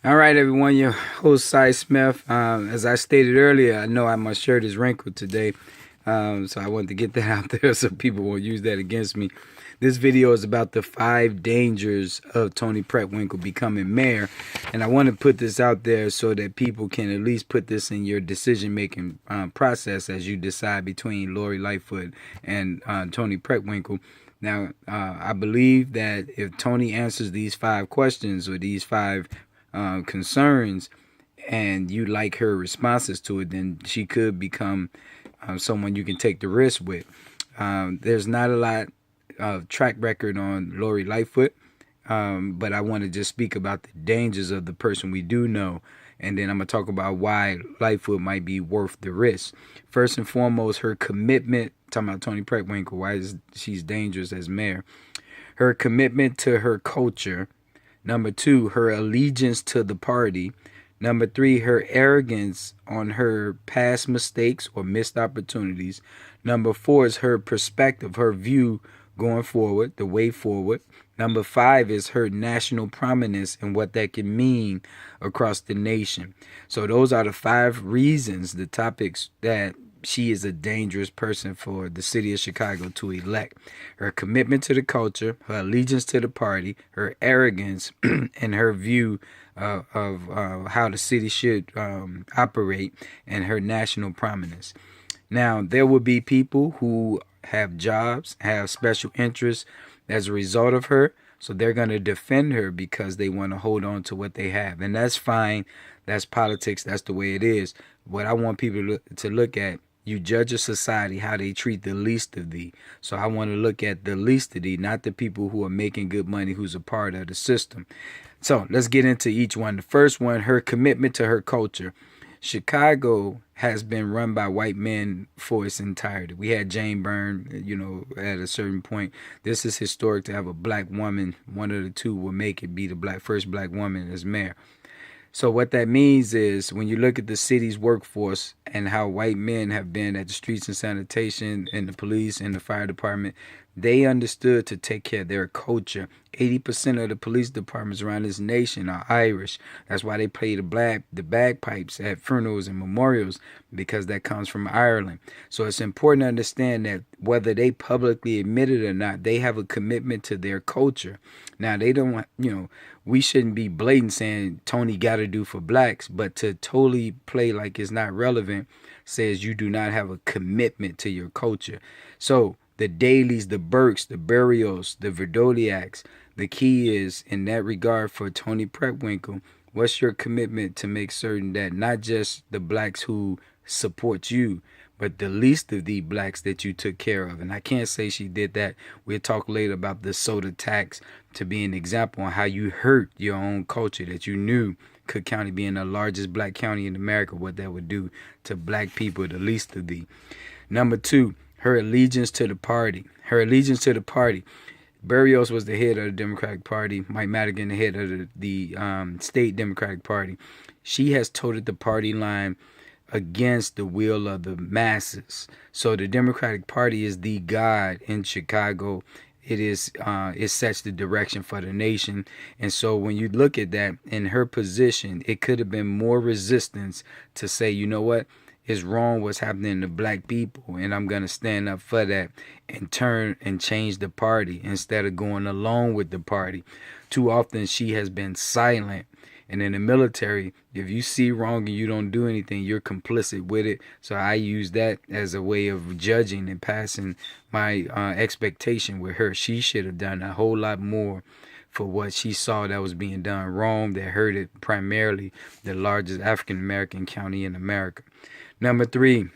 All right, everyone. Your host, Cy Smith. As I stated earlier, I know my shirt is wrinkled today, so I wanted to get that out there so people won't use that against me. This video is about the 5 dangers of Tony Preckwinkle becoming mayor, and I want to put this out there so that people can at least put this in your decision-making process as you decide between Lori Lightfoot and Tony Preckwinkle. Now, I believe that if Tony answers these 5 questions or these 5 concerns, and you like her responses to it, then she could become someone you can take the risk with. There's not a lot of track record on Lori Lightfoot, but I want to just speak about the dangers of the person we do know, and then I'm going to talk about why Lightfoot might be worth the risk. First and foremost, her commitment, talking about Tony Preckwinkle, why she's dangerous as mayor. Her commitment to her culture. Number 2, her allegiance to the party. Number 3, her arrogance on her past mistakes or missed opportunities. Number 4 is her perspective, her view going forward, the way forward. Number 5 is her national prominence and what that can mean across the nation. So those are the 5 reasons, the topics that she is a dangerous person for the city of Chicago to elect. Her commitment to the culture, her allegiance to the party, her arrogance, and her view of how the city should operate, and her national prominence. Now, there will be people who have jobs, have special interests as a result of her. So they're going to defend her because they want to hold on to what they have. And that's fine. That's politics. That's the way it is. What I want people to look at, you judge a society how they treat the least of thee. So I want to look at the least of thee, not the people who are making good money, who's a part of the system. So let's get into each one. The first one, her commitment to her culture. Chicago has been run by white men for its entirety. We had Jane Byrne, at a certain point. This is historic to have a black woman. One of the two will make it be the first black woman as mayor. So what that means is when you look at the city's workforce and how white men have been at the streets and sanitation and the police and the fire department, they understood to take care of their culture. 80% of the police departments around this nation are Irish. That's why they play the bagpipes at funerals and memorials, because that comes from Ireland. So it's important to understand that whether they publicly admit it or not, they have a commitment to their culture. Now, they don't, we shouldn't be blatant saying Tony got to do for blacks, but to totally play like it's not relevant says you do not have a commitment to your culture. So the Dailies, the Burks, the Burials, the Verdoliaks, the key is in that regard for Tony Preckwinkle, what's your commitment to make certain that not just the blacks who support you, but the least of the blacks that you took care of. And I can't say she did that. We'll talk later about the soda tax to be an example on how you hurt your own culture, that you knew Cook County being the largest black county in America, what that would do to black people, the least of thee. Number 2, her allegiance to the party. Her allegiance to the party. Berrios was the head of the Democratic Party. Mike Madigan, the head of the state Democratic Party. She has toted the party line against the will of the masses. So the Democratic Party is the God in Chicago. It sets the direction for the nation. And so when you look at that, in her position, it could have been more resistance to say, you know what, it's wrong what's happening to black people, and I'm going to stand up for that and turn and change the party instead of going along with the party. Too often she has been silent. And in the military, if you see wrong and you don't do anything, you're complicit with it. So I use that as a way of judging and passing my expectation with her. She should have done a whole lot more for what she saw that was being done wrong, that hurted primarily the largest African-American county in America. Number 3,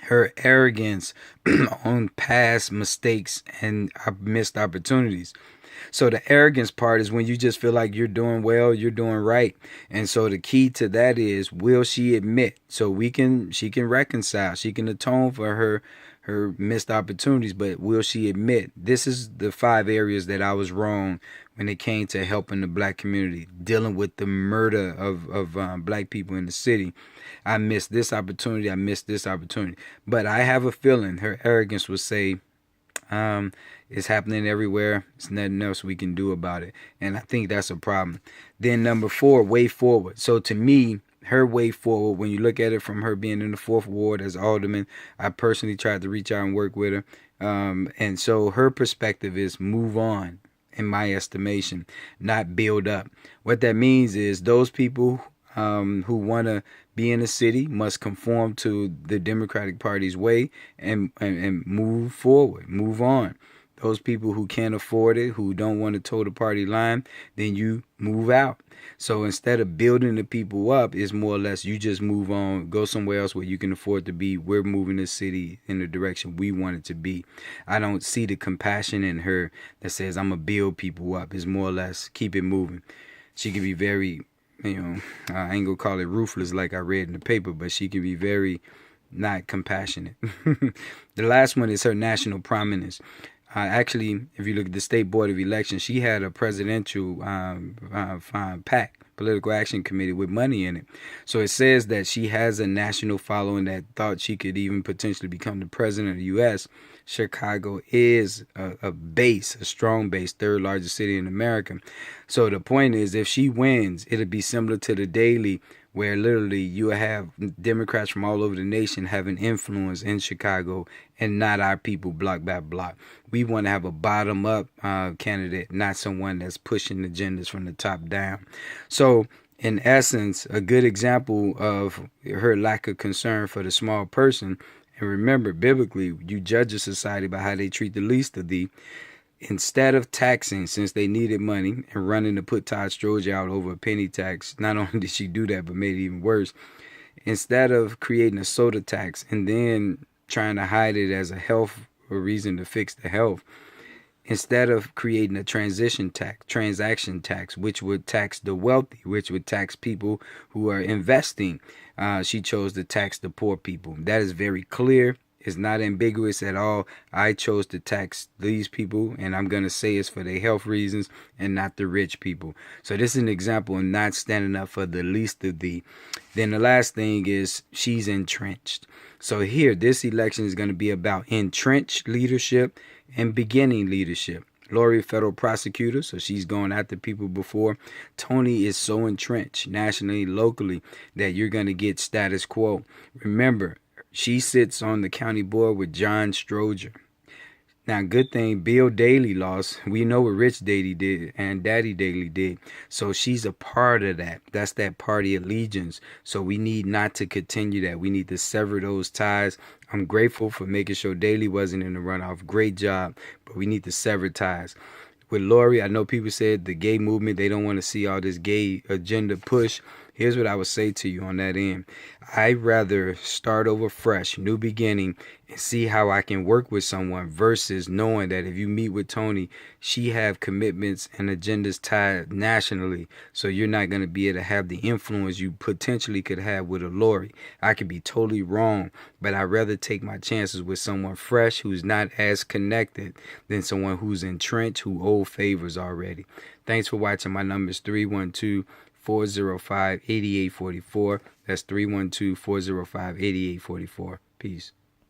her arrogance on past mistakes and missed opportunities. So the arrogance part is when you just feel like you're doing well, you're doing right. And so the key to that is, will she admit? So she can reconcile, she can atone for her missed opportunities, but will she admit? This is the 5 areas that I was wrong when it came to helping the black community, dealing with the murder of black people in the city. I missed this opportunity, I missed this opportunity. But I have a feeling her arrogance would say, It's happening everywhere. It's nothing else we can do about it. And I think that's a problem. Then number 4, way forward. So to me, her way forward, when you look at it from her being in the 4th Ward as alderman, I personally tried to reach out and work with her. And so her perspective is move on, in my estimation, not build up. What that means is those people who want to be in the city must conform to the Democratic Party's way and move forward, move on. Those people who can't afford it, who don't want to toe the party line, then you move out. So instead of building the people up, it's more or less you just move on, go somewhere else where you can afford to be. We're moving the city in the direction we want it to be. I don't see the compassion in her that says, I'm going to build people up. It's more or less keep it moving. She can be very, I ain't going to call it ruthless like I read in the paper, but she can be very not compassionate. The last one is her national prominence. Actually, if you look at the State Board of Elections, she had a presidential PAC, Political Action Committee, with money in it. So it says that she has a national following that thought she could even potentially become the president of the U.S. Chicago is a base, a strong base, 3rd largest city in America. So the point is, if she wins, it'll be similar to the Daily, where literally you have Democrats from all over the nation having influence in Chicago and not our people block by block. We want to have a bottom-up candidate, not someone that's pushing agendas from the top down. So in essence, a good example of her lack of concern for the small person, and remember, biblically, you judge a society by how they treat the least of thee. Instead of taxing, since they needed money, and running to put Todd Stroger out over a penny tax, not only did she do that, but made it even worse. Instead of creating a soda tax and then trying to hide it as a health or reason to fix the health, instead of creating a transaction tax, which would tax the wealthy, which would tax people who are investing, she chose to tax the poor people. That is very clear. It's not ambiguous at all. I chose to tax these people, and I'm going to say it's for their health reasons and not the rich people. So this is an example of not standing up for the least of thee. Then the last thing is she's entrenched. So here, this election is going to be about entrenched leadership and beginning leadership. Lori, federal prosecutor, so she's going after people before. Tony is so entrenched nationally, locally, that you're going to get status quo. Remember, she sits on the county board with John Stroger. Now, good thing Bill Daley lost. We know what Rich Daley did and Daddy Daley did. So she's a part of that. That's that party allegiance. So we need not to continue that. We need to sever those ties. I'm grateful for making sure Daley wasn't in the runoff. Great job. But we need to sever ties. With Lori, I know people said the gay movement, they don't want to see all this gay agenda push. Here's what I would say to you on that end. I'd rather start over fresh, new beginning, and see how I can work with someone versus knowing that if you meet with Tony, she have commitments and agendas tied nationally. So you're not going to be able to have the influence you potentially could have with a Lori. I could be totally wrong, but I'd rather take my chances with someone fresh who's not as connected than someone who's entrenched, who owes favors already. Thanks for watching. My number is 312-405-8844. That's 312-405-8844. Peace.